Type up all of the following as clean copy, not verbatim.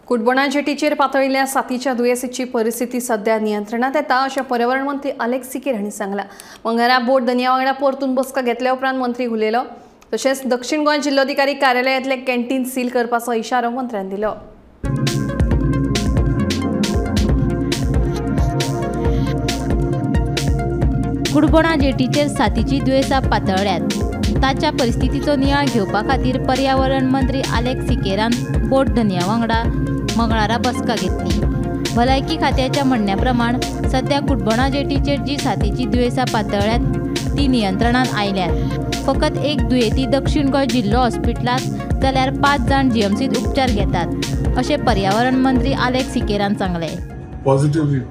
कुडबोणा जेटीचेर पातळिल्ल्या साथीच्या दुयेसीची परिस्थिती सध्या नियंत्रणात येता अशें पर्यावरण मंत्री अलेक्स सिकेर हांणी सांगला। मंगळारा बोट धनिया वांगडा परतून बसका घेतल्या उपरांत मंत्री उलयलो। तशेंच दक्षिण गोंय जिल्लोधिकारी कार्यालयातले कॅन्टीन सील करपाचो इशारो मंत्र्यान दिलो। कुडबोणा जेटीचेर साथीची दुयेसां पातळ्ळ्यात। ताच्या परिस्थितीचो नियाळ घेवपा खातीर पर्यावरण मंत्री अलेक्स सिकेरान बोट धनिया वांगडा मंगळारा बसका घेतली। भलायकी खात्याच्या म्हणण्या प्रमाण सध्या कुडबोणा जेटीचेर जी साथीची दुयेसां पातळ्ळ्यात ती नियंत्रणात आयल्यात। फकत एक दुयेंती दक्षिण गोंय जिल्लो हॉस्पिटलांत जाल्यार 5 जाण जीएमसीत उपचार घेतात अशें पर्यावरण मंत्री अलेक्स सिकेरान सांगले। Positive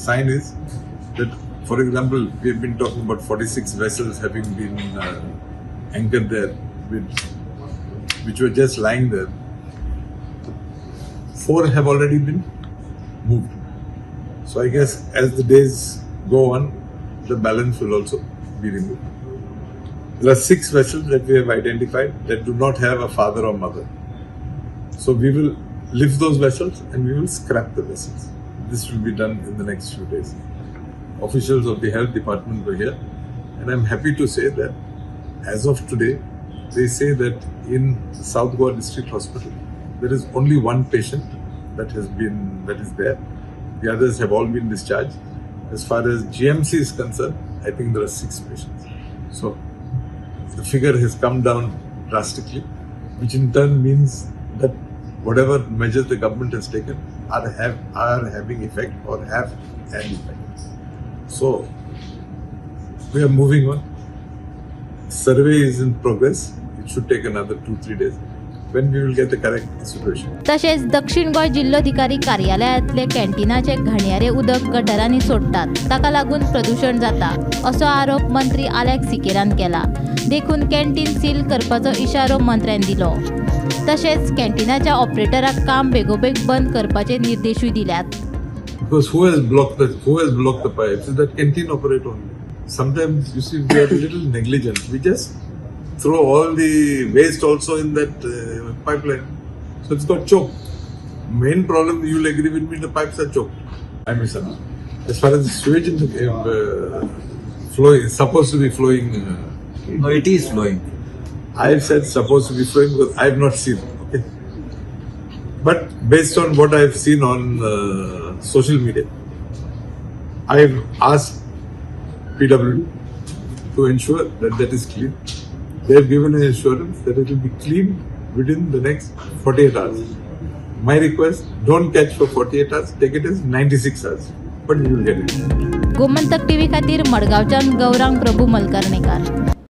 sign is that, for example, we have been talking about 46 vessels having been anchored there, which were just lying there. 4 have already been moved. So I guess as the days go on, the balance will also be removed. There are 6 vessels that we have identified that do not have a father or mother. So we will lift those vessels and we will scrap the vessels. This will be done in the next few days. Officials of the health department were here, and I'm happy to say that as of today, they say that in South Goa District Hospital, there is only one patient that is there. The others have all been discharged. As far as GMC is concerned, I think there are 6 patients. So the figure has come down drastically, which in turn means that whatever measures the government has taken are having effect or have an effect. So we are moving on. Survey is in progress. It should take another 2-3 days when we will get the correct situation. तशेंच दक्षिण गोंय जिल्लोधिकारी कार्यालयातले कॅन्टीनाचे घाणयारे उदक गटारांनी सोडटात, ताका लागून प्रदूषण जाता असो आरोप मंत्री अलेक्स सिकेरान केला। देखून कॅन्टीन सील करपाचो इशारो मंत्र्यान दिलो। तशेंच कॅन्टीनाच्या ऑपरेटराक काम बेगोबेग बंद करपाचे निर्देशूय दिल्यात। Because who has blocked the pipes? Is that canteen operator only. Sometimes you see we are a little negligent. We just throw all the waste also in that pipeline, so it's got choked. Main problem, you'll agree with me, the pipes are choked. I misunderstood. As far as the sewage in the flowing, supposed to be flowing. No, it is flowing. I've said supposed to be flowing because I've not seen. Okay, but based on what I've seen on social media, I've asked PWD to ensure that is clean. They have given an assurance that it will be clean within the next 48 hours. My request: don't catch for 48 hours. Take it as 96 hours, but you will get it. Gomantak TV खातीर मडगांवच्यान गौरांग प्रभू मलकर्णीकार।